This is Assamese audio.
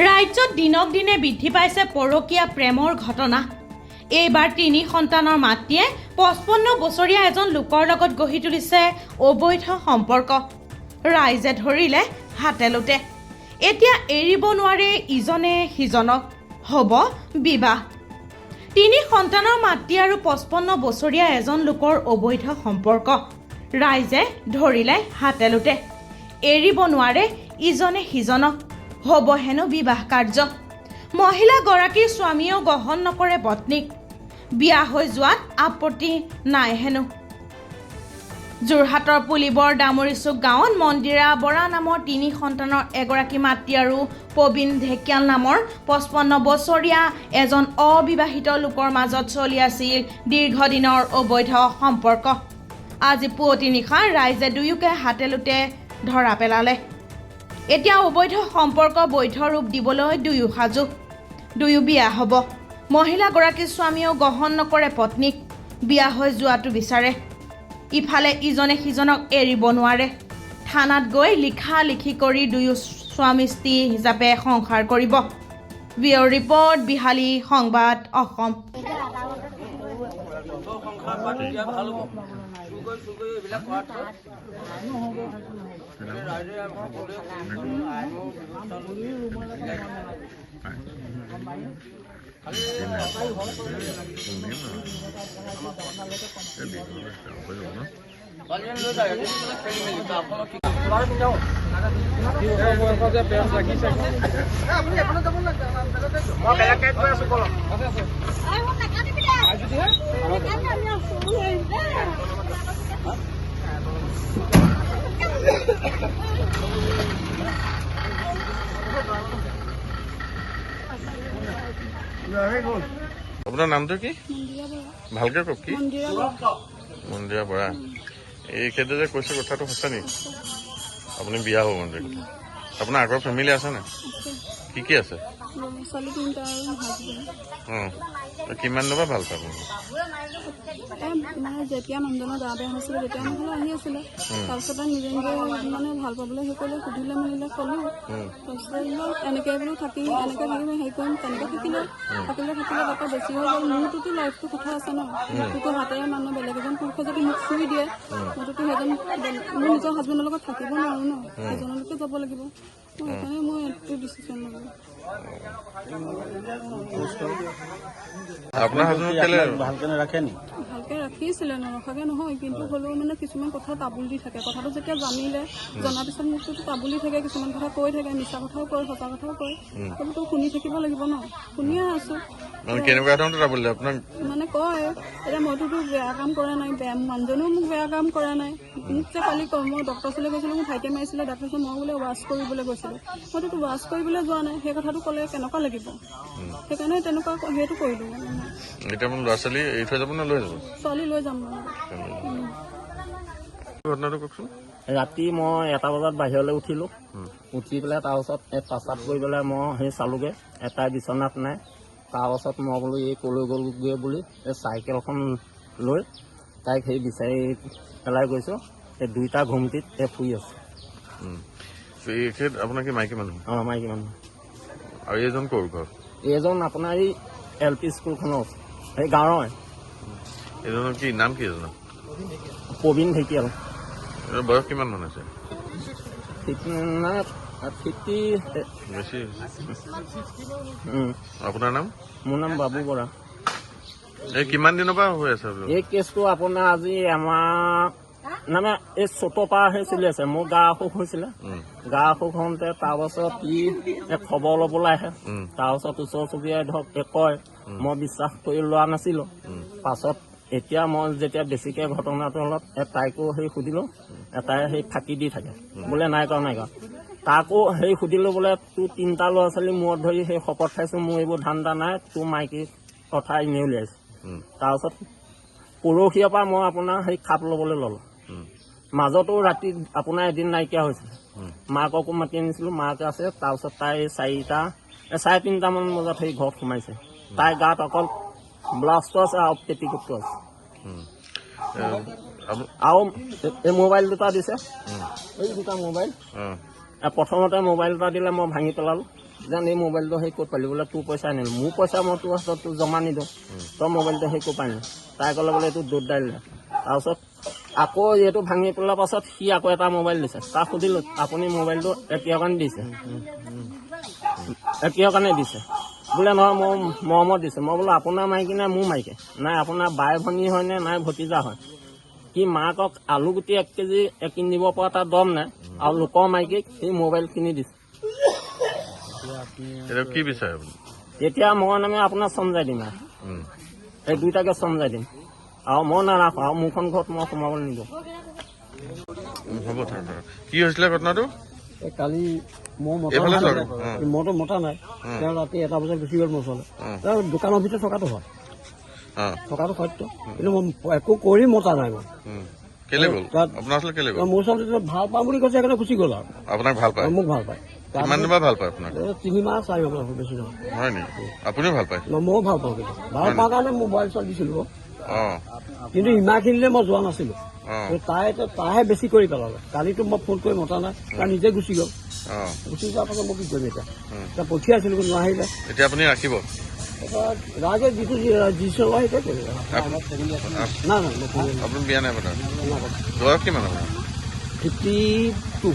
ৰাজ্যত দিনক দিনে বৃদ্ধি পাইছে পৰকীয়া প্ৰেমৰ ঘটনা। এইবাৰ ৩ সন্তানৰ মাতৃয়ে ৫৫ বছৰীয়া এজন লোকৰ লগত গঢ়ি তুলিছে অবৈধ সম্পৰ্ক। ৰাইজে ধৰিলে হাতে লোটে। এতিয়া এৰিব নোৱাৰে ইজনে সিজনক, হ'ব বিবাহ। ৩ সন্তানৰ মাতৃ আৰু ৫৫ বছৰীয়া এজন লোকৰ অবৈধ সম্পৰ্ক। ৰাইজে ধৰিলে হাতে লোটে। এৰিব নোৱাৰে ইজনে সিজনক, হ'ব হেনো বিবাহ কাৰ্য। মহিলাগৰাকীৰ স্বামীয়েও গ্ৰহণ নকৰে পত্নীক। বিয়া হৈ যোৱাত আপত্তি নাই হেনো। যোৰহাটৰ পুলিবৰ দামৰিচুক গাঁৱত মন্দিৰা বৰা নামৰ ৩ সন্তানৰ এগৰাকী মাতৃ আৰু প্ৰবীণ ঢেকিয়াল নামৰ ৫৫ বছৰীয়া এজন অবিবাহিত লোকৰ মাজত চলি আছিল দীৰ্ঘদিনৰ অবৈধ সম্পৰ্ক। আজি পুৱতি নিশা ৰাইজে দুয়োকে হাতে লোটে ধৰা পেলালে। এতিয়া অবৈধ সম্পৰ্ক বৈধ ৰূপ দিবলৈ দুয়ো সাজু। দুয়ো বিয়া হ'ব। মহিলাগৰাকীৰ স্বামীয়েও গ্ৰহণ নকৰে পত্নীক। বিয়া হৈ যোৱাটো বিচাৰে। ইফালে ইজনে সিজনক এৰিব নোৱাৰে। থানাত গৈ লিখা লিখি কৰি দুয়ো স্বামী স্ত্ৰী হিচাপে সংসাৰ কৰিব। ব্যুৰ ৰিপৰ্ট, বিহালী সংবাদ, অসম। আপোনাৰ নামটো কি? ভালকে কওক। কি মন্দিৰা বৰা? এই ক্ষেত্ৰত যে কৈছে কথাটো সঁচা নেকি? আপুনি বিয়া হ'ব মন্দিৰ? আপোনাৰ আগৰ ফেমিলি আছে নে? কি আছে? কিমান দিনৰ পৰা ভাল পাব? মানে যেতিয়া মানুহজনৰ গা বেয়া হৈছিলে তেতিয়া মোৰ ঘৰলৈ আহি আছিলে। তাৰপিছতে নিজে নিজে মানে ভাল পাবলৈ হেৰি কৰিলে, সুধিলে মেলিলে ক'লো। তাৰপিছতে এনেকৈ বোলো থাকিম, এনেকৈ থাকিম, হেৰি কৰিম, তেনেকৈ থাকিলে তাৰপৰা বেছি হৈ গ'ল। মোৰটোতো লাইফটো কথা আছে ন। মোৰটোতো হাতেৰে মানুহ বেলেগ এজন পুৰুষে যদি মোক চুই দিয়ে, মোৰটোতো সেইজন মোৰ নিজৰ হাজবেণ্ডৰ লগত থাকিব নোৱাৰোঁ ন, সেইজনলৈকে যাব লাগিব। সেইকাৰণে মই এইটো ডিচিশ্যন ল'লোঁ। আপোনাৰ হাজবেণ্ডক ভালকে ৰাখিছিলে, নৰখাকে নহয়, কিন্তু হ'লেও মানে কিছুমান কথা তাবুল দি থাকে। কথাটো যেতিয়া জানিলে, জনাৰ পিছত মোকতো তাবুল দি থাকে, কিছুমান কথা কৈ থাকে, মিছা কথাও কয়, সঁচা কথাও কয়। সেইবোৰতো শুনি থাকিব লাগিব ন, শুনিয়ে আছো। কেনেকুৱা ধৰণৰ তাবুল দিয়ে আপোনাক? মানে কয়, এতিয়া মইতোতো বেয়া কাম কৰা নাই, মানুহজনেও মোক বেয়া কাম কৰা নাই। মোক যে কালি কয়, মই ডক্টৰ ওচৰলৈ গৈছিলোঁ, মোৰ ভাইটিয়ে মাৰিছিলে, ডাক্তৰ মই বোলে ৱাছ কৰিবলৈ গৈছিলোঁ। মইতো ৱাছ কৰিবলৈ যোৱা নাই, সেই কথাটো ক'লে কেনেকুৱা লাগিব। সেইকাৰণে তেনেকুৱা সেইটো কৰিলোঁ। এতিয়া মোৰ ল'ৰা ছোৱালী এৰি থৈ যাব নে লৈ যাব? ছোৱালী লৈ যাম। ঘটনাটো কওকচোন। ৰাতি মই 1টা বজাত বাহিৰলৈ উঠিলোঁ। উঠি পেলাই তাৰপাছত পাচাব কৰি পেলাই মই সেই চালোগৈ, এটাই বিচনাত নাই। তাৰপাছত মই বোলো এই ক'লৈ গ'লগৈ বুলি এই চাইকেলখন লৈ তাইক সেই বিচাৰি পেলাই গৈছোঁ। এই 2টা ঘুমটিত শুই আছে। আপোনাৰ কি মাইকী মানুহ? অঁ, মাইকী মানুহ। আৰু এইজন ক'ৰ ঘৰ? এইজন আপোনাৰ এই LP স্কুলখনৰ সেই গাঁৱৰ। এইজনৰ কি নাম? কি এজনৰ? প্ৰবীণ ঢেকিয়াল। বয়স কিমান মান আছে? 50 বেছি। আপোনাৰ নাম? মোৰ নাম বাবু বৰা। এই কিমান দিনৰ পৰা হৈ আছে? এই কেছটো আপোনাৰ আজি আমাৰ মানে এই 14 পৰা চলি আছে। মোৰ গা অসুখ হৈছিলে। গা অসুখ হওঁতে তাৰপাছত খবৰ ল'বলৈ আহে। তাৰপাছত ওচৰ চুবুৰীয়াই ধৰক কয়, মই বিশ্বাস কৰি লোৱা নাছিলোঁ। পাছত এতিয়া মই যেতিয়া বেছিকৈ ঘটনাটো অলপ তাইকো সেই সুধিলোঁ, তাই সেই ফাঁকি দি থাকে বোলে নাই কৰা। তাকো সেই সুধিলোঁ বোলে তোৰ 3টা ল'ৰা ছোৱালী মূৰত ধৰি সেই শপত খাইছোঁ, মোৰ এইবোৰ ধান্দা নাই, তোৰ মাইকী কথা এনেই উলিয়াইছোঁ। তাৰপাছত পৰহিয়াৰ পৰা মই আপোনাৰ সেই খাপ ল'বলৈ ল'লোঁ। মাজতো ৰাতি আপোনাৰ এদিন নাইকিয়া হৈছিলে। মাককো মাতি আনিছিলোঁ, মাকে আছে। তাৰপিছত তাই 4:30 মান বজাত সেই ঘৰত সোমাইছে। তাইৰ গাত অকল ব্লাউজটো আছে আৰু পেটিকোটটো আছে। আৰু এই মোবাইল 2টা দিছে, এই 2টা মোবাইল। প্ৰথমতে মোবাইল এটা দিলে, মই ভাঙি পেলালোঁ। যেন এই মোবাইলটো সেই ক'ত পালি বোলে তোৰ পইচা আনিলোঁ মোৰ পইচা মই তোৰ হাতত তোৰ জমা নিদিওঁ তই মোবাইলটো সেই ক'ত পালি তাই ক'লে বোলে এইটো দৌৰ দাইল তাৰপিছত আকৌ এইটো ভাঙি পেলোৱাৰ পাছত সি আকৌ এটা মোবাইল দিছে তাক সুধিলোঁ আপুনি মোবাইলটো কিহৰ কাৰণে দিছে কিহৰ কাৰণে দিছে বোলে নহয় মোৰ মৰমত দিছে মই বোলো আপোনাৰ মাইকী নাই মোৰ মাইকী নাই আপোনাৰ বাই ভনী হয়নে নাই ভতিজা হয় সি মাকক আলু গুটি 1 কেজি কিনি দিব পৰা তাৰ দম নাই আৰু লোকৰ মাইকীক সি মোবাইল কিনি দিছে কি বিচাৰে আপুনি এতিয়া মই নামে আপোনাৰ চমজাই দিম আৰু এই দুইটাকে চমজাই দিম আৰু মই নাৰাখোঁ আৰু মোৰখন ঘৰত মই সোমাবলৈ নিদিওঁ হ'ব কি হৈছিলে ঘটনাটো কালি মই এইফালে চাওক মইতো মতা নাই তেওঁ ৰাতি 1 বজাত গুচি গ'ল মোৰ ওচৰলৈ তেওঁ দোকানৰ ভিতৰত থকাটো হয় থকাটো সত্য কিন্তু মই একো কৰি মতা নাই মই কেলে গ'ল আপোনাৰ ওচৰত কেলে গ'ল মোৰ ওচৰত ভাল পাম বুলি কৈছে সেইকাৰণে গুচি গ'ল আৰু আপোনাক ভাল পায় মোক ভাল পায় কিমান দিন ভাল পায় আপোনাক 3 মাহ 4 মাহ বেছি নহয় হয় নেকি আপুনিও ভাল পায় ময়ো ভাল পাওঁ কিন্তু ভাল পাওঁ কাৰণে মোবাইল চোৱা দিছিলোঁ অঁ কিন্তু ইমানখিনিলৈ মই যোৱা নাছিলোঁ অঁ তাইহে বেছি কৰি পেলালে কালিতো মই ফোন কৰি মতা নাই তাই নিজে গুচি গ'ল অঁ গুচি যোৱাৰ পাছত মই কি কৰিম এতিয়া পঠিয়াইছিলোঁ কিন্তু নাহিলে এতিয়া আপুনি ৰাখিব ৰাজে যিটো দিছে লয় সেইটোৱে কৰিলে নাই নাই আপুনি বিয়া নাই পতা বয়স কিমান আপোনাৰ 52